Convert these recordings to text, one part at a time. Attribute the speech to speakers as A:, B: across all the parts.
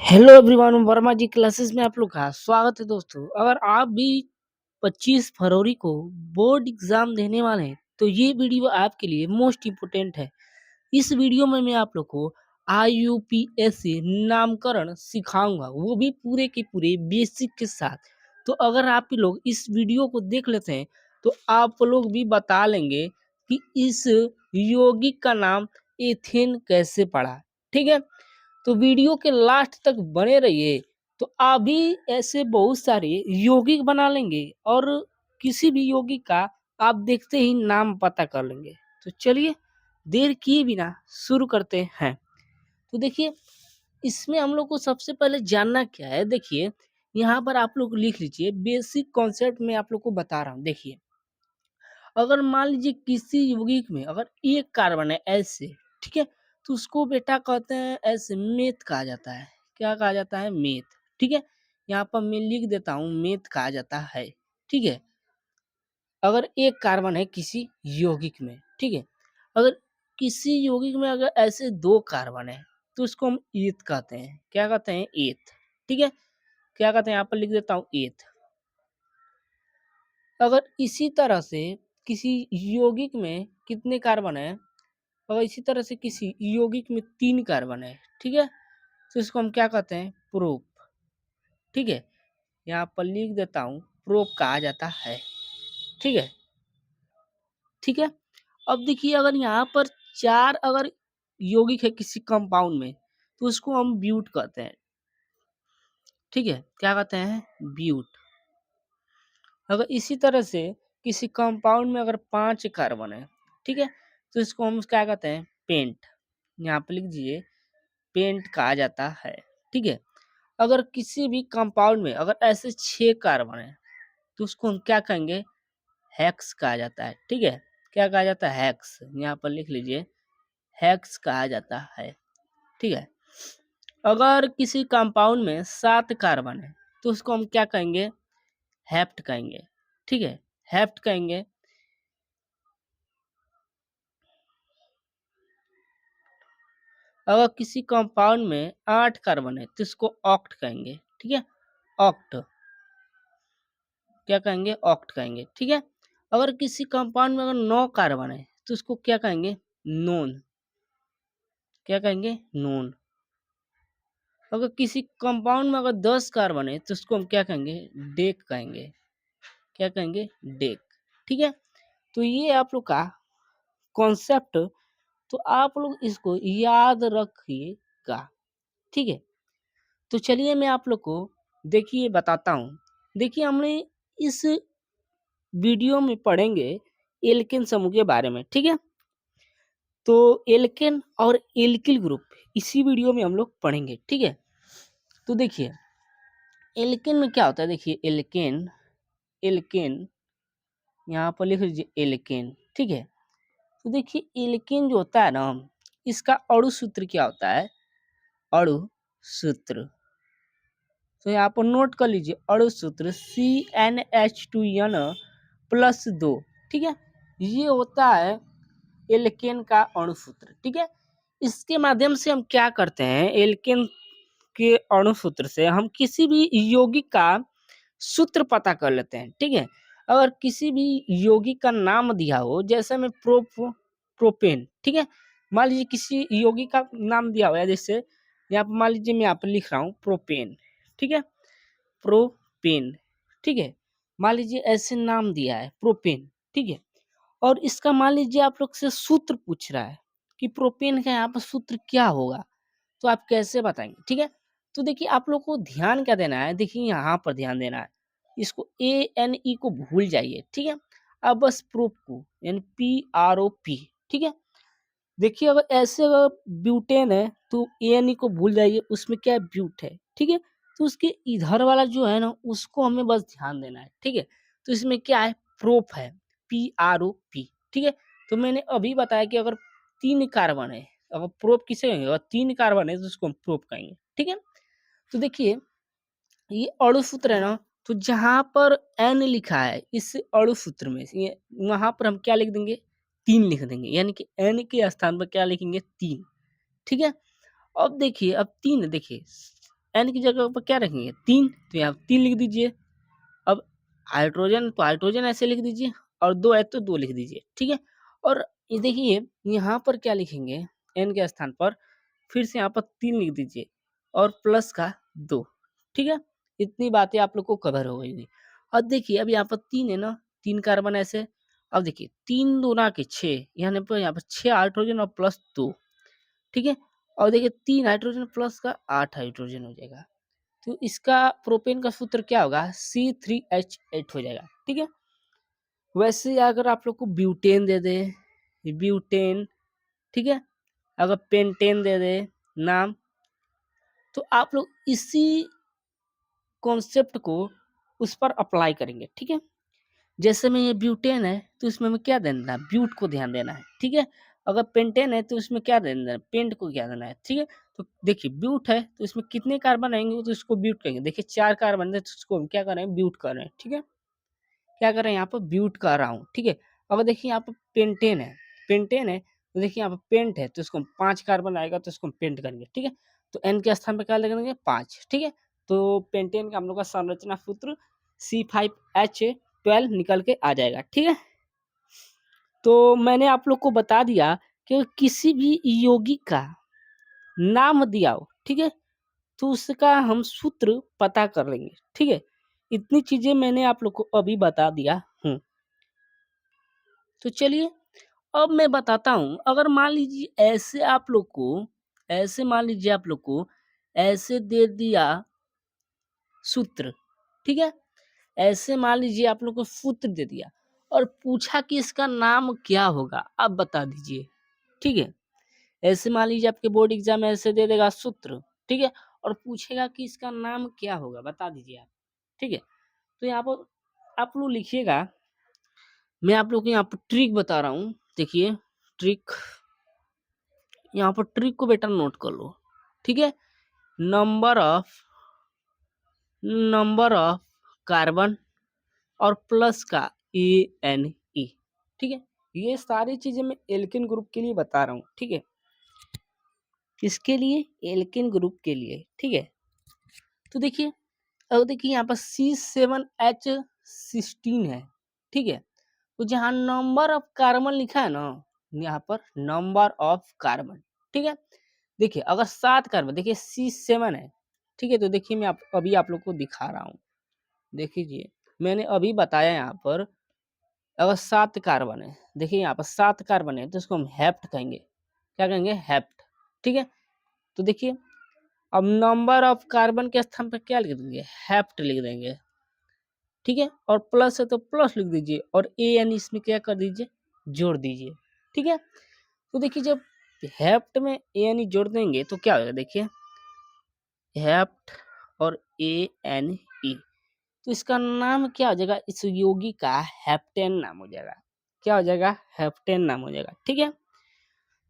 A: Hello everyone, Verma जी classes में आप लोग का स्वागत है दोस्तों। अगर आप भी 25 फरवरी को बोर्ड एग्जाम देने वाले हैं तो ये वीडियो आपके लिए मोस्ट इम्पोर्टेंट है। इस वीडियो में मैं आप लोग को IUPAC नामकरण सिखाऊंगा, वो भी पूरे के पूरे बेसिक के साथ। तो अगर आप लोग इस वीडियो को देख लेते हैं तो आप लोग भी बता लेंगे कि इस यौगिक का नाम एथेन कैसे पड़ा। ठीक है, तो वीडियो के लास्ट तक बने रहिए। तो अभी ऐसे बहुत सारे यौगिक बना लेंगे और किसी भी यौगिक का आप देखते ही नाम पता कर लेंगे। तो चलिए देर किए बिना शुरू करते हैं। तो देखिए, इसमें हम लोग को सबसे पहले जानना क्या है। देखिए, यहाँ पर आप लोग लिख लीजिए, बेसिक कॉन्सेप्ट में आप लोग को बता रहा हूँ। देखिए, अगर मान लीजिए किसी यौगिक में अगर एक कार्बन है ऐसे, ठीक है, तो उसको बेटा कहते हैं ऐसे मेथ कहा जाता है। क्या कहा जाता है? मेथ। ठीक है, यहाँ पर मैं लिख देता हूँ, मेथ कहा जाता है। ठीक है, अगर एक कार्बन है किसी यौगिक में, ठीक है, अगर किसी यौगिक में अगर ऐसे दो कार्बन है तो उसको हम एथ कहते हैं। क्या कहते हैं? एथ। ठीक है, क्या कहते हैं? यहाँ पर लिख देता हूँ, एथ। अगर इसी तरह से किसी यौगिक में कितने कार्बन है, अगर इसी तरह से किसी यौगिक में 3 कार्बन है, ठीक है, तो इसको हम क्या कहते हैं? प्रोप। ठीक है, यहाँ पर लिख देता हूँ, प्रोप कहा जाता है। ठीक है, ठीक है। अब देखिए, अगर यहाँ पर 4 अगर यौगिक है किसी कंपाउंड में तो उसको हम ब्यूट कहते हैं। ठीक है, क्या कहते हैं? ब्यूट। अगर इसी तरह से किसी कंपाउंड में अगर 5 कार्बन है, ठीक है, तो इसको हम क्या कहते हैं? पेंट। यहाँ पर लिख दीजिए, पेंट कहा जाता है। ठीक है, अगर किसी भी कंपाउंड में अगर ऐसे 6 कार्बन है तो उसको हम क्या कहेंगे? हेक्स कहा जाता है। ठीक है, क्या कहा जाता है? हेक्स। यहाँ पर लिख लीजिए, हेक्स कहा जाता है। ठीक है, अगर किसी कंपाउंड में 7 कार्बन है तो उसको हम क्या कहेंगे? हेप्ट कहेंगे। ठीक है, हेप्ट कहेंगे। अगर किसी कंपाउंड में 8 कार्बन है तो इसको ऑक्ट कहेंगे। ठीक है, ऑक्ट। क्या कहेंगे? ऑक्ट कहेंगे। ठीक है, अगर किसी कंपाउंड में अगर 9 कार्बन है तो उसको क्या कहेंगे? नोन। क्या कहेंगे? नोन। अगर किसी कंपाउंड में अगर 10 कार्बन है तो उसको हम क्या कहेंगे? डेक कहेंगे। क्या कहेंगे? डेक। ठीक है, तो ये आप लोग का कॉन्सेप्ट, तो आप लोग इसको याद रखिएगा। ठीक है, तो चलिए मैं आप लोग को देखिए बताता हूँ। देखिए, हमने इस वीडियो में पढ़ेंगे एल्केन समूह के बारे में। ठीक है, तो एल्केन और एल्किल ग्रुप इसी वीडियो में हम लोग पढ़ेंगे। ठीक है, तो देखिए एल्केन में क्या होता है। देखिए, एल्केन, एल्केन यहाँ पर लिख लीजिए, एल्केन। ठीक है, तो देखिए एल्केन जो होता है ना, इसका अणु सूत्र क्या होता है? अणु सूत्र, तो यहाँ पर नोट कर लीजिए, अणु सूत्र CnH2n +2। ठीक है, ये होता है एल्केन का अणु सूत्र। ठीक है, इसके माध्यम से हम क्या करते हैं? एल्केन के अणु सूत्र से हम किसी भी यौगिक का सूत्र पता कर लेते हैं। ठीक है, अगर किसी भी यौगिक का नाम दिया हो, जैसे में प्रोपेन। ठीक है, मान लीजिए किसी यौगिक का नाम दिया हुआ है, जैसे यहाँ पर मान लीजिए मैं यहाँ पर लिख रहा हूँ प्रोपेन। ठीक है, प्रोपेन। ठीक है, मान लीजिए ऐसे नाम दिया है प्रोपेन। ठीक है, और इसका मान लीजिए आप लोग से सूत्र पूछ रहा है कि प्रोपेन का यहाँ पर सूत्र क्या होगा, तो आप कैसे बताएंगे? ठीक है, तो देखिए आप लोग को ध्यान क्या देना है। देखिए यहाँ पर ध्यान देना है, इसको ANE को भूल जाइए। ठीक है, अब बस प्रोप को PROP। ठीक है, देखिए अगर ऐसे अगर ब्यूटेन है तो ANE को भूल जाइए, उसमें क्या है? ब्यूट है। ठीक है, तो उसके इधर वाला जो है ना, उसको हमें बस ध्यान देना है। ठीक है, तो इसमें क्या है? प्रोप है, PROP। ठीक है, तो मैंने अभी बताया कि अगर 3 कार्बन है, अगर प्रोप किसे कहेंगे? अगर 3 कार्बन है तो उसको हम प्रोप कहेंगे। ठीक है, तो देखिए ये अणु सूत्र है ना, तो जहाँ पर N लिखा है इस अणु सूत्र में, ये वहां पर हम क्या लिख देंगे? 3 लिख देंगे, यानी कि N के स्थान पर क्या लिखेंगे? 3। ठीक है, अब देखिए, अब 3 देखिए N की जगह पर क्या रखेंगे 3, तो यहाँ 3 लिख दीजिए। अब हाइड्रोजन तो हाइड्रोजन ऐसे लिख दीजिए और 2 है तो 2 लिख दीजिए, ठीक है। और ये देखिए यहाँ पर क्या लिखेंगे N के स्थान पर फिर से यहाँ पर 3 लिख दीजिए और प्लस का 2, ठीक है। इतनी बातें आप लोग को कवर हो गई। अब देखिए अब यहाँ पर 3 है ना, 3 कार्बन ऐसे। अब देखिए 3 दूना के 6, यहाँ पर 6 हाइड्रोजन और प्लस 2, ठीक है। और देखिए 3 हाइड्रोजन प्लस का 8 हाइड्रोजन हो जाएगा। तो इसका प्रोपेन का सूत्र क्या होगा C3H8 हो जाएगा, ठीक है। वैसे अगर आप लोग को ब्यूटेन दे दे, ब्यूटेन, ठीक है, अगर पेंटेन दे दे नाम, तो आप लोग इसी कॉन्सेप्ट को उस पर अप्लाई करेंगे, ठीक है। जैसे में ये ब्यूटेन है तो इसमें हमें क्या देना है, ब्यूट को ध्यान देना है, ठीक है। अगर पेंटेन है तो इसमें क्या देना है, पेंट को क्या देना है, ठीक है। तो देखिए ब्यूट है तो इसमें कितने कार्बन आएंगे तो इसको ब्यूट करेंगे। देखिए 4 कार्बन है तो इसको हम क्या कर रहे हैं, ब्यूट कर रहे हैं, ठीक है। क्या कर रहे हैं यहाँ पर, ब्यूट कर रहा हूँ, ठीक है। अगर देखिए यहाँ पर पेंटेन है, पेंटेन है तो देखिए यहाँ पर पेंट है तो इसको 5 कार्बन आएगा तो इसको हम पेंट करेंगे, ठीक है। तो एन के स्थान पर क्या लगेंगे 5, ठीक है। तो पेंटेन का हम लोग का संरचना सूत्र C5H12 निकल के आ जाएगा, ठीक है। तो मैंने आप लोग को बता दिया कि किसी भी यौगिक का नाम दिया हो, ठीक है, तो उसका हम सूत्र पता कर लेंगे, ठीक है। इतनी चीजें मैंने आप लोग को अभी बता दिया हूँ। तो चलिए अब मैं बताता हूँ, अगर मान लीजिए ऐसे मान लीजिए आप लोग को ऐसे दे दिया सूत्र, ठीक है। ऐसे मान लीजिए आप लोग को सूत्र दे दिया और पूछा कि इसका नाम क्या होगा, आप बता दीजिए, ठीक है। ऐसे मान लीजिए आपके बोर्ड एग्जाम में ऐसे दे देगा सूत्र, ठीक है, और पूछेगा कि इसका नाम क्या होगा, बता दीजिए आप, ठीक है। तो यहाँ पर आप लोग लिखिएगा, मैं आप लोग को यहाँ पर ट्रिक बता रहा हूँ, देखिए ट्रिक, यहाँ पर ट्रिक को बेटा नोट कर लो, ठीक है। नंबर ऑफ कार्बन और प्लस का ANE, ठीक है। ये सारी चीजें मैं एल्केन ग्रुप के लिए बता रहा हूँ, ठीक है। किसके लिए, एल्केन ग्रुप के लिए, ठीक है। तो देखिए अब देखिए यहाँ पर C7H16 है, ठीक है। तो जहाँ नंबर ऑफ कार्बन लिखा है ना, यहाँ पर नंबर ऑफ कार्बन, ठीक है। देखिए अगर 7 कार्बन, देखिए C7 है, ठीक है। तो देखिए मैं अभी आप लोग को दिखा रहा हूँ, देखिए मैंने अभी बताया यहाँ पर अगर 7 कार्बन है, देखिए यहाँ पर 7 कार्बन है तो इसको हम हेप्ट कहेंगे, क्या कहेंगे, हेप्ट, ठीक है। तो देखिए अब नंबर ऑफ कार्बन के स्थान पर क्या लिख देंगे, हेप्ट लिख देंगे, ठीक है। और प्लस है तो प्लस लिख दीजिए और AN इसमें क्या कर दीजिए, जोड़ दीजिए, ठीक है। तो देखिए जब हेप्ट में AN जोड़ देंगे तो क्या होगा, देखिए हेप्ट और ANE, तो इसका नाम क्या हो जाएगा, इस यौगिक का हेप्टेन नाम हो जाएगा, क्या हो जाएगा, हेप्टेन नाम हो जाएगा, ठीक है।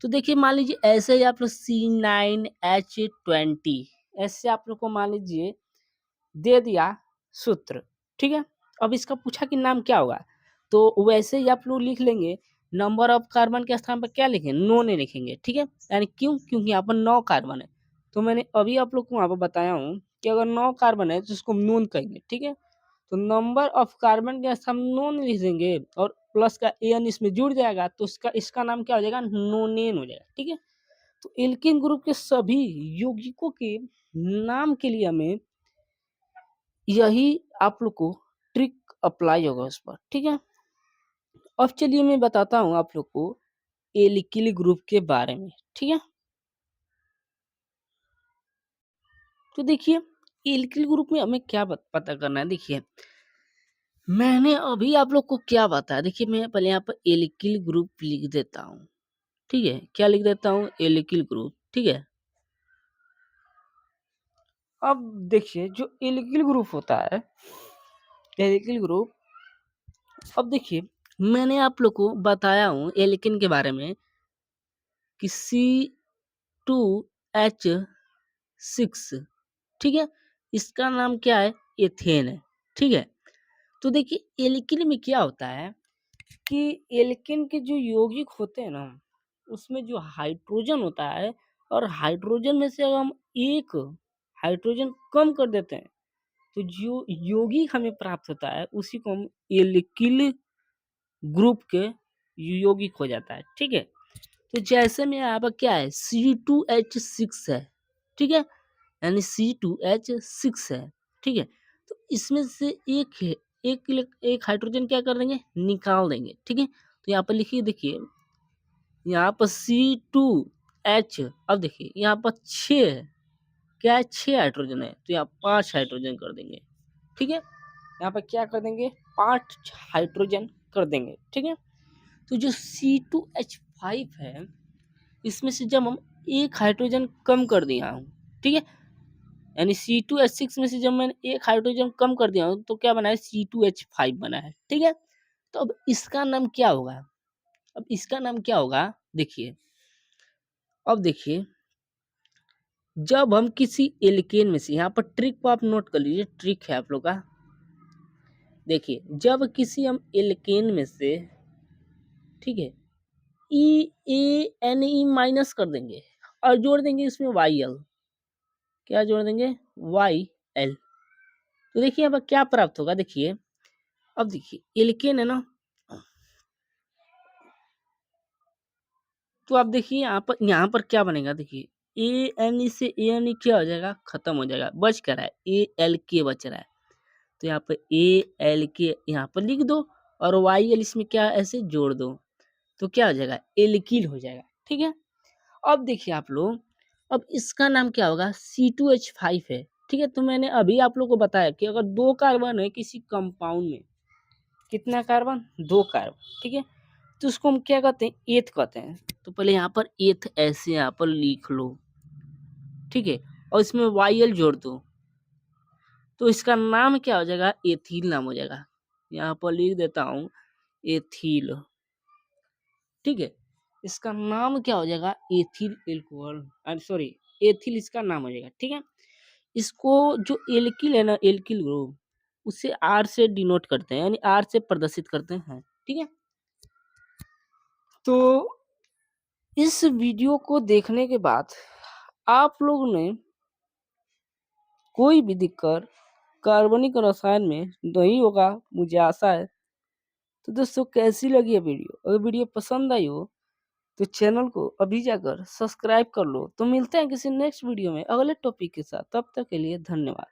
A: तो देखिए मान लीजिए ऐसे ही आप लोग C9H20 ऐसे आप लोग को मान लीजिए दे दिया सूत्र, ठीक है। अब इसका पूछा कि नाम क्या होगा, तो वैसे ही आप लोग लिख लेंगे, नंबर ऑफ कार्बन के स्थान पर क्या लिखेंगे, नो नहीं लिखेंगे, ठीक है। यानी क्यों, क्योंकि यहाँ पर 9 कार्बन है। तो मैंने अभी आप लोग को वहाँ पर बताया हूँ कि अगर 9 कार्बन है तो इसको नोन कहेंगे, ठीक है। तो नंबर ऑफ कार्बन के स्थान नोन लिख देंगे और प्लस का एन इसमें जुड़ जाएगा तो इसका नाम क्या हो जाएगा, नोनेन हो जाएगा, ठीक है। तो एल्केन ग्रुप के सभी यौगिकों के नाम के लिए हमें यही आप लोग को ट्रिक अप्लाई होगा उस पर, ठीक है। अब चलिए मैं बताता हूँ आप लोग को एल्किल ग्रुप के बारे में, ठीक है। तो देखिए एल्किल ग्रुप में हमें क्या पता करना है, देखिए मैंने अभी आप लोग को क्या बताया, देखिए मैं पहले यहाँ पर एल्किल ग्रुप लिख देता हूँ, ठीक है। क्या लिख देता हूँ, एल्किल ग्रुप, ठीक है। अब देखिए जो एल्किल ग्रुप होता है, एल्किल ग्रुप, अब देखिए मैंने आप लोग को बताया हूँ एल्किन के बारे में कि C2H6, ठीक है। इसका नाम क्या है, एथेन है, ठीक है। तो देखिए एल्किन में क्या होता है कि एल्किन के जो यौगिक होते हैं ना, उसमें जो हाइड्रोजन होता है और हाइड्रोजन में से अगर हम एक हाइड्रोजन कम कर देते हैं तो जो यौगिक हमें प्राप्त होता है उसी को हम एल्किल ग्रुप के यौगिक हो जाता है, ठीक है। तो जैसे में यहाँ पर क्या है C2H6 है, ठीक है, यानी C2H6 है, ठीक है। तो इसमें से एक हाइड्रोजन क्या कर देंगे, निकाल देंगे, ठीक है। तो यहाँ पर लिखिए, देखिए यहाँ पर C2H, अब देखिए यहाँ पर 6 है, क्या है 6 हाइड्रोजन है, तो यहाँ 5 हाइड्रोजन कर देंगे, ठीक है। यहाँ पर क्या कर देंगे, 5 हाइड्रोजन कर देंगे, ठीक है। तो जो C2H5 है इसमें से जब हम एक हाइड्रोजन कम कर दिया हूँ, ठीक है, यानी C2H6 में से जब मैंने एक हाइड्रोजन कम कर दिया हूँ तो क्या बना है, C2H5 बना है, ठीक है। तो अब इसका नाम क्या होगा, अब इसका नाम क्या होगा, देखिए अब देखिए जब हम किसी एल्केन में से, यहाँ पर ट्रिक को आप नोट कर लीजिए, ट्रिक है आप लोग का, देखिए जब किसी हम एल्केन में से, ठीक है, EANE माइनस कर देंगे और जोड़ देंगे इसमें YL, क्या जोड़ देंगे, YL, तो देखिए अब क्या प्राप्त होगा, देखिए अब देखिए एल्केन है ना, तो आप देखिए यहाँ पर क्या बनेगा, देखिए ANE से ANE क्या हो जाएगा, खत्म हो जाएगा, बच कर है ALK बच रहा है, तो यहाँ पर ALK यहाँ पर लिख दो और YL इसमें क्या ऐसे जोड़ दो, तो क्या हो जाएगा, एल्किल हो जाएगा, ठीक है। अब देखिए आप लोग, अब इसका नाम क्या होगा, C2H5 है, ठीक है। तो मैंने अभी आप लोग को बताया कि अगर 2 कार्बन है किसी कंपाउंड में, कितना कार्बन, 2 कार्बन, ठीक है, तो उसको हम क्या कहते हैं, एथ कहते हैं। तो पहले यहाँ पर एथ ऐसे यहाँ पर लिख लो, ठीक है, और इसमें YL जोड़ दो, तो इसका नाम क्या हो जाएगा, एथिल नाम हो जाएगा। यहाँ पर लिख देता हूँ एथिल, ठीक है। इसका नाम क्या हो जाएगा, ethyl alcohol, I am sorry, ethyl इसका नाम हो जाएगा, ठीक है। इसको जो एल्किल है ना, एल्किल ग्रुप, उसे R से डिनोट करते हैं, यानी R से प्रदर्शित करते हैं, ठीक है। तो इस वीडियो को देखने के बाद आप लोग ने कोई भी दिक्कत कार्बनिक रसायन में नहीं होगा, मुझे आशा है। तो दोस्तों कैसी लगी है वीडियो, अगर वीडियो पसंद आई हो तो चैनल को अभी जाकर सब्सक्राइब कर लो। तो मिलते हैं किसी नेक्स्ट वीडियो में अगले टॉपिक के साथ, तब तक के लिए धन्यवाद।